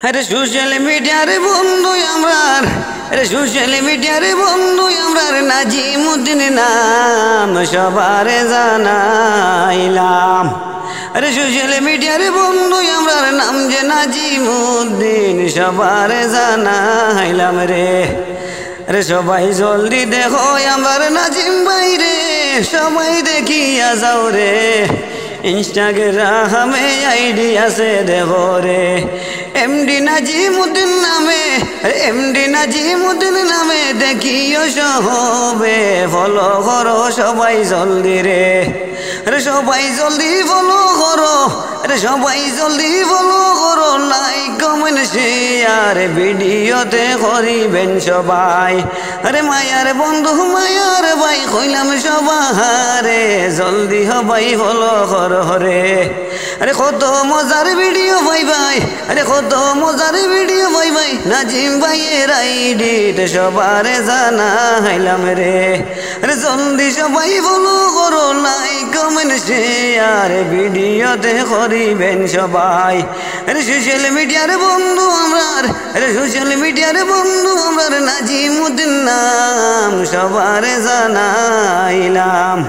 আরে সোশ্যাল মিডিয়ার বন্ধু আমরার, আরে সোশ্যাল মিডিয়ার বন্ধু আমরার নাজিমুদ্দিন নাম সবার জানাইলাম। আরে সোশ্যাল মিডিয়ার বন্ধু আমরার নাম যে নাজিমুদ্দিন সবার জানাইলাম রে। আরে সবাই জলদি দেখো আমার নাজিম ভাই রে, সবাই দেখিয়া যাও রে। ইনস্টাগ্রামে আইডি আছে দেখো রে, এমডি নাজিমুদ্দিন নামে, এমডি নাজিমুদ্দিন নামে দেখিও সবে ফলো করো সবাই জলদি রে। আরে সবাই জলদি ফলো করো, আরে সবাই জলদি ফলো করো, লাইক কমেন্ট শেয়ার ভিডিওতে করিবেন সবাই। আরে মায়ার বন্ধু মায়ার ভাই কইলাম সবারে, জলদি সবাই ফলো করো রে। আরে কত মজার ভিডিও ভাই ভাই, আরে কত মজার ভিডিও ভাই ভাই, নাজিম ভাইয়ের আইডিতে সবারে জানাইলাম রে। আরে জলদি সবাই ফলো করো, লাইক কমেন্ট শেয়ার ভিডিওতে করিবেন সবাই। আরে সোশ্যাল মিডিয়ার বন্ধু আমার, আরে সোশ্যাল মিডিয়ার বন্ধু আমার নাজিমুদ্দিন নাম সবারে জানাইলাম।